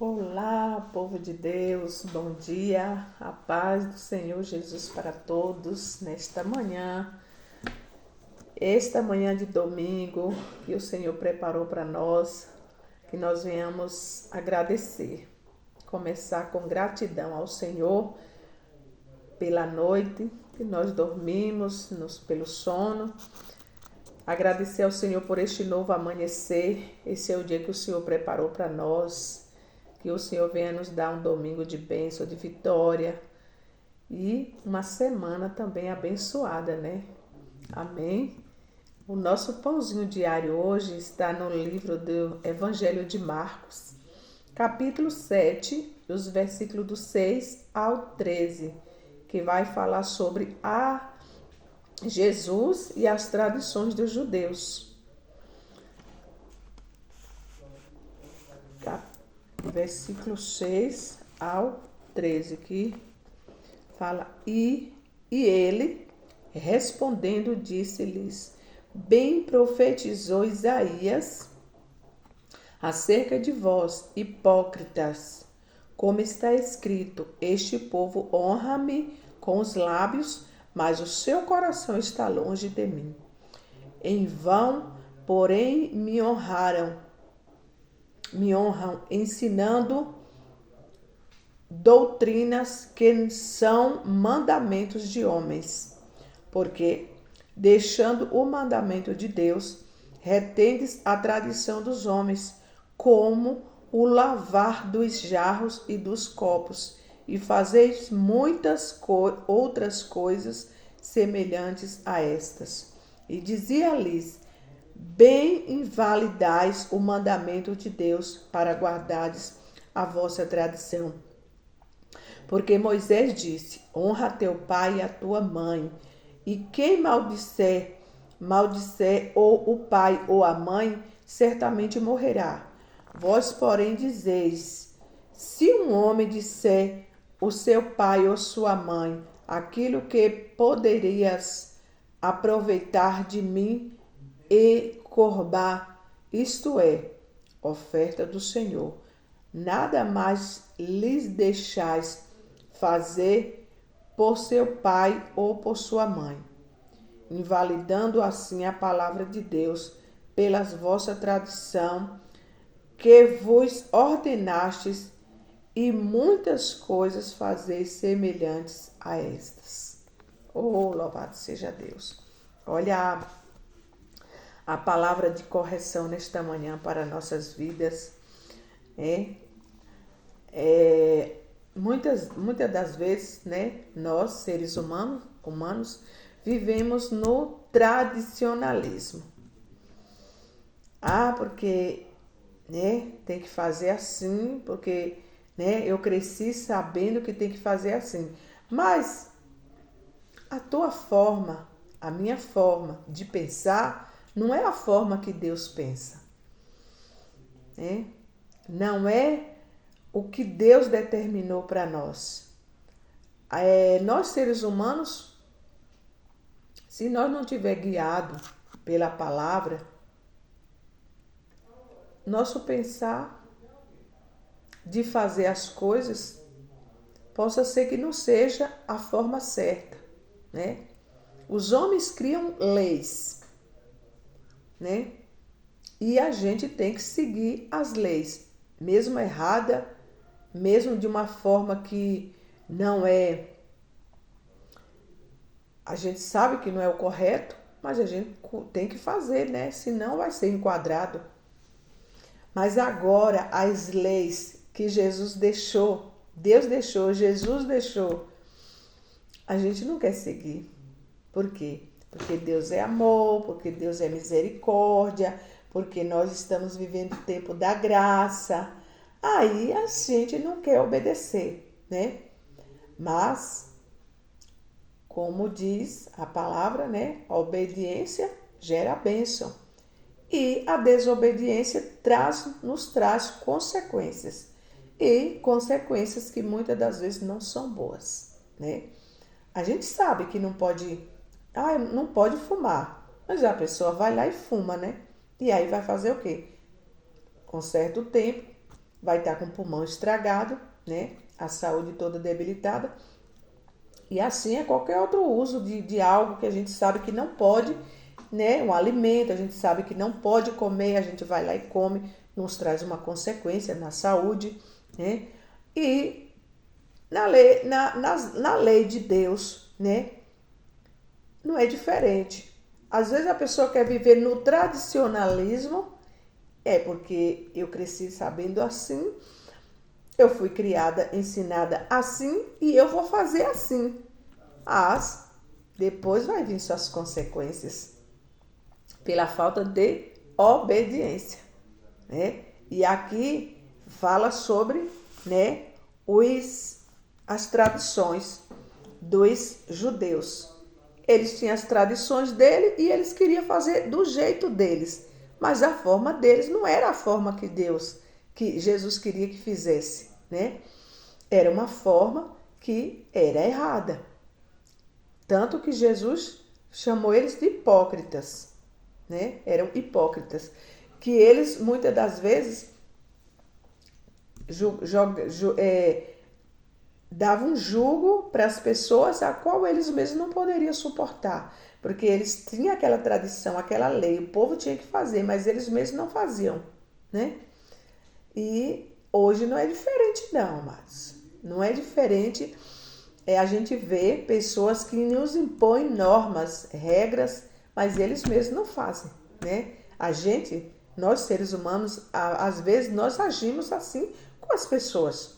Olá, povo de Deus, bom dia, a paz do Senhor Jesus para todos nesta manhã, esta manhã de domingo que o Senhor preparou para nós, que nós venhamos agradecer, começar com gratidão ao Senhor pela noite que nós dormimos, pelo sono, agradecer ao Senhor por este novo amanhecer, esse é o dia que o Senhor preparou para nós. Que o Senhor venha nos dar um domingo de bênção, de vitória e uma semana também abençoada, né? Amém? O nosso pãozinho diário hoje está no livro do Evangelho de Marcos, capítulo 7, os versículos do 6 ao 13, que vai falar sobre Jesus e as tradições dos judeus. Versículo 6 ao 13, que fala, e ele, respondendo, disse-lhes, bem profetizou Isaías acerca de vós, hipócritas, como está escrito, este povo honra-me com os lábios, mas o seu coração está longe de mim. Em vão, porém, me honram ensinando doutrinas que são mandamentos de homens, porque, deixando o mandamento de Deus, retendes a tradição dos homens, como o lavar dos jarros e dos copos, e fazeis muitas outras coisas semelhantes a estas. E dizia-lhes, bem invalidais o mandamento de Deus para guardardes a vossa tradição. Porque Moisés disse, honra teu pai e a tua mãe, e quem maldizer ou o pai ou a mãe, certamente morrerá. Vós, porém, dizeis, se um homem disser o seu pai ou sua mãe, aquilo que poderias aproveitar de mim, e corbá, isto é, oferta do Senhor. Nada mais lhes deixais fazer por seu pai ou por sua mãe, invalidando assim a palavra de Deus pela vossa tradição, que vos ordenastes, e muitas coisas fazeis semelhantes a estas. Oh, louvado seja Deus. Olha a palavra de correção nesta manhã para nossas vidas. Muitas das vezes, né, nós, seres humanos, vivemos no tradicionalismo. Porque tem que fazer assim, porque eu cresci sabendo que tem que fazer assim. Mas a tua forma, a minha forma de pensar, não é a forma que Deus pensa. Não é o que Deus determinou para nós. Nós, seres humanos, se nós não tiver guiado pela palavra, nosso pensar de fazer as coisas possa ser que não seja a forma certa, né? Os homens criam leis, né? E a gente tem que seguir as leis, mesmo errada, mesmo de uma forma que não é... A gente sabe que não é o correto, mas a gente tem que fazer, né? Senão vai ser enquadrado. Mas agora as leis que Jesus deixou, Jesus deixou, a gente não quer seguir. Por quê? Porque Deus é amor, porque Deus é misericórdia, porque nós estamos vivendo o tempo da graça. Aí a gente não quer obedecer, né? Mas, como diz a palavra, né? A obediência gera bênção. E a desobediência nos traz consequências. E consequências que muitas das vezes não são boas, né? A gente sabe que não pode fumar. Mas a pessoa vai lá e fuma, né? E aí vai fazer o quê? Com certo tempo, vai estar com o pulmão estragado, né? A saúde toda debilitada. E assim é qualquer outro uso de algo que a gente sabe que não pode, né? Um alimento, a gente sabe que não pode comer, a gente vai lá e come, nos traz uma consequência na saúde, né? E na lei de Deus, né? Não é diferente. Às vezes a pessoa quer viver no tradicionalismo, porque eu cresci sabendo assim, eu fui criada, ensinada assim e eu vou fazer assim. Mas depois vai vir suas consequências pela falta de obediência, né? E aqui fala sobre, né, as tradições dos judeus. Eles tinham as tradições dele e eles queriam fazer do jeito deles, mas a forma deles não era a forma que Jesus queria que fizesse, né? Era uma forma que era errada. Tanto que Jesus chamou eles de hipócritas, né? Eram hipócritas, que eles muitas das vezes davam jugo para as pessoas a qual eles mesmos não poderiam suportar, porque eles tinham aquela tradição, aquela lei, o povo tinha que fazer, mas eles mesmos não faziam, né? E hoje não é diferente não, amados. Não é diferente. A gente vê pessoas que nos impõem normas, regras, mas eles mesmos não fazem, né? Nós seres humanos, às vezes nós agimos assim com as pessoas.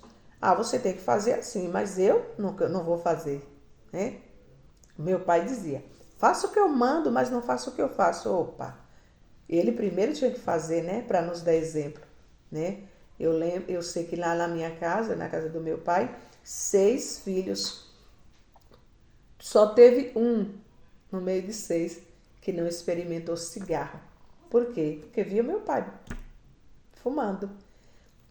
Você tem que fazer assim, mas eu não vou fazer, né? Meu pai dizia, faça o que eu mando, mas não faça o que eu faço. Opa! Ele primeiro tinha que fazer, né? Para nos dar exemplo, né? Eu sei que lá na minha casa, na casa do meu pai, 6 filhos, só teve um no meio de 6 que não experimentou cigarro. Por quê? Porque via meu pai fumando.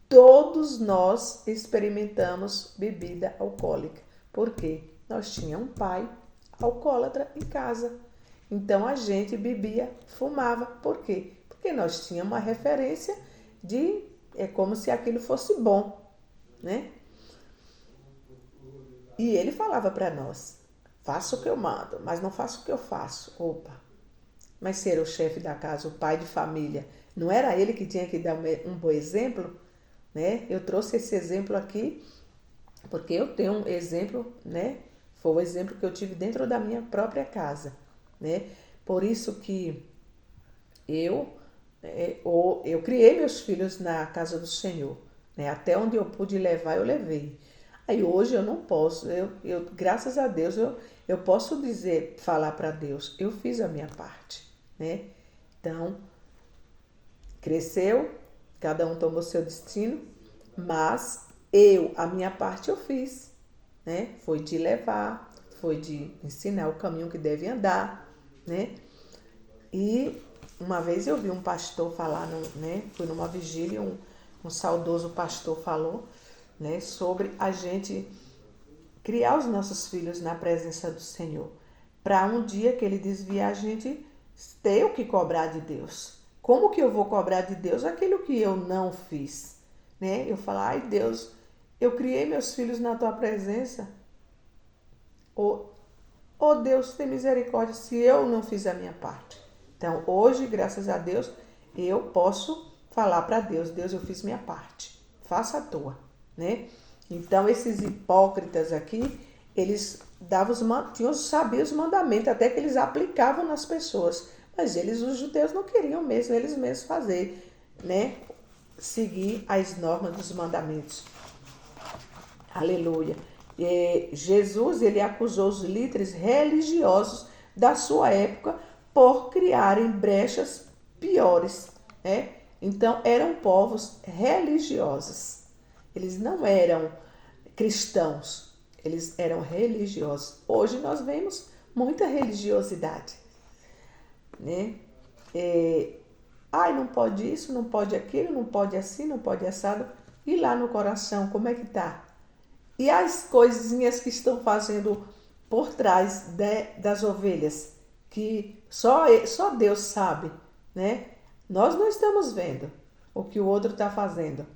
Todos nós experimentamos bebida alcoólica. Por quê? Nós tínhamos um pai alcoólatra em casa. Então a gente bebia, fumava. Por quê? Porque nós tínhamos uma referência é como se aquilo fosse bom, né? E ele falava para nós, faça o que eu mando, mas não faça o que eu faço. Opa! Mas ser o chefe da casa, o pai de família, não era ele que tinha que dar um bom exemplo? Né? Eu trouxe esse exemplo aqui porque eu tenho um exemplo, né? Foi o exemplo que eu tive dentro da minha própria casa, né? Por isso que eu criei meus filhos na casa do Senhor, né? Até onde eu pude levar, eu levei. Aí hoje eu não posso, graças a Deus, eu posso falar para Deus, eu fiz a minha parte, né? Então, cresceu, cada um tomou seu destino, mas a minha parte eu fiz, né? Foi de levar, foi de ensinar o caminho que deve andar, né? E uma vez eu vi um pastor falar, né? Fui numa vigília, um saudoso pastor falou, né? Sobre a gente criar os nossos filhos na presença do Senhor, para um dia que ele desviar a gente ter o que cobrar de Deus. Como que eu vou cobrar de Deus aquilo que eu não fiz, né? Eu falo, ai Deus, eu criei meus filhos na tua presença. Oh Deus, tem misericórdia se eu não fiz a minha parte. Então, hoje, graças a Deus, eu posso falar para Deus, Deus, eu fiz minha parte, faça a tua, né? Então, esses hipócritas aqui, eles sabiam os mandamentos, até que eles aplicavam nas pessoas. Mas os judeus não queriam mesmo, eles mesmos fazer, né? Seguir as normas dos mandamentos. Aleluia. Jesus, ele acusou os líderes religiosos da sua época por criarem brechas piores, né? Então, eram povos religiosos. Eles não eram cristãos, eles eram religiosos. Hoje nós vemos muita religiosidade, né? Não pode isso, não pode aquilo, não pode assim, não pode assado. E lá no coração, como é que tá? E as coisinhas que estão fazendo por trás das ovelhas, que só Deus sabe, né? Nós não estamos vendo o que o outro está fazendo.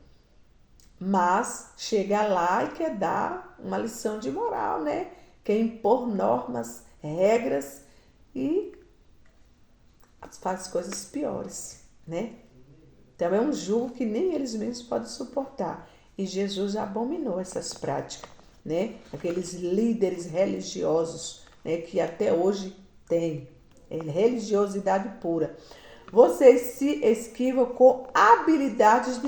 mas chega lá e quer dar uma lição de moral, né? Quer impor normas, regras e faz coisas piores, né? Então é um jugo que nem eles mesmos podem suportar. E Jesus abominou essas práticas, né? Aqueles líderes religiosos, né? Que até hoje tem religiosidade pura. Vocês se esquivam com habilidades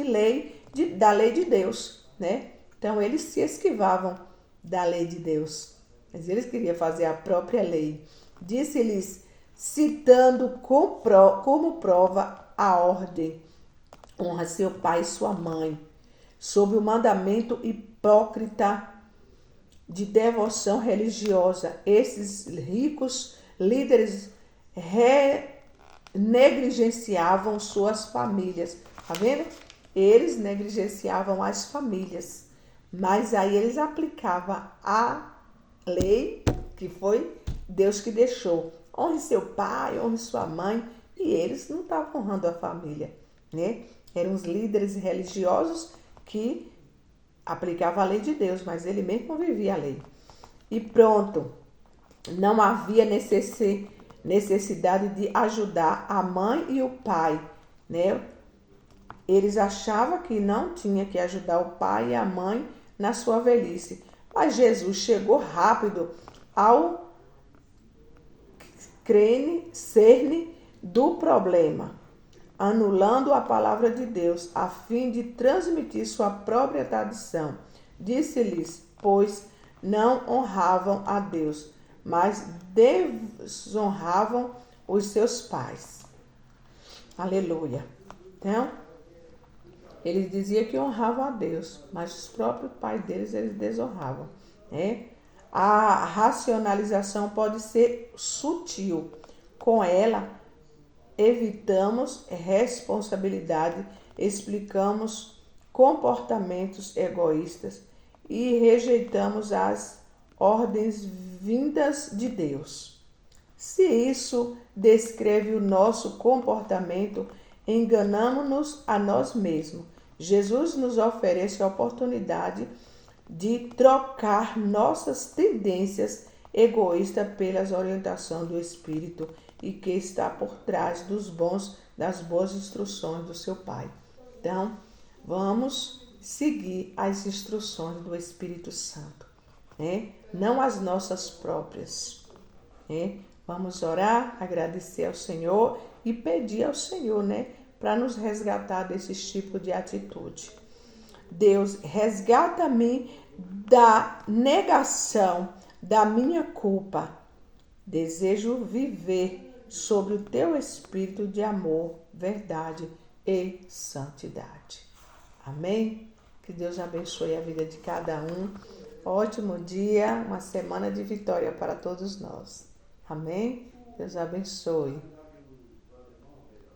da lei de Deus, né? Então eles se esquivavam da lei de Deus, mas eles queriam fazer a própria lei. Disse-lhes, citando como prova a ordem: honra seu pai e sua mãe, sob o mandamento hipócrita de devoção religiosa. Esses ricos líderes negligenciavam suas famílias. Tá vendo? Eles negligenciavam as famílias. Mas aí eles aplicavam a lei que foi Deus que deixou. Honre seu pai, honre sua mãe. E eles não estavam honrando a família, né? Eram os líderes religiosos que aplicavam a lei de Deus, mas ele mesmo vivia a lei. E pronto, não havia necessidade de ajudar a mãe e o pai, né? Eles achavam que não tinha que ajudar o pai e a mãe na sua velhice. Mas Jesus chegou rápido ao cerne do problema, anulando a palavra de Deus, a fim de transmitir sua própria tradição. Disse-lhes, pois não honravam a Deus, mas desonravam os seus pais. Aleluia. Então, eles diziam que honravam a Deus, mas os próprios pais deles eles desonravam, né? A racionalização pode ser sutil. Com ela, evitamos responsabilidade, explicamos comportamentos egoístas e rejeitamos as ordens vindas de Deus. Se isso descreve o nosso comportamento, enganamos-nos a nós mesmos. Jesus nos oferece a oportunidade de trocar nossas tendências egoístas pelas orientações do Espírito e que está por trás das boas instruções do seu Pai. Então, vamos seguir as instruções do Espírito Santo, né? Não as nossas próprias, né? Vamos orar, agradecer ao Senhor e pedir ao Senhor, né, para nos resgatar desses tipos de atitude. Deus, resgata-me da negação da minha culpa. Desejo viver sobre o teu espírito de amor, verdade e santidade. Amém? Que Deus abençoe a vida de cada um. Ótimo dia, uma semana de vitória para todos nós. Amém? Deus abençoe.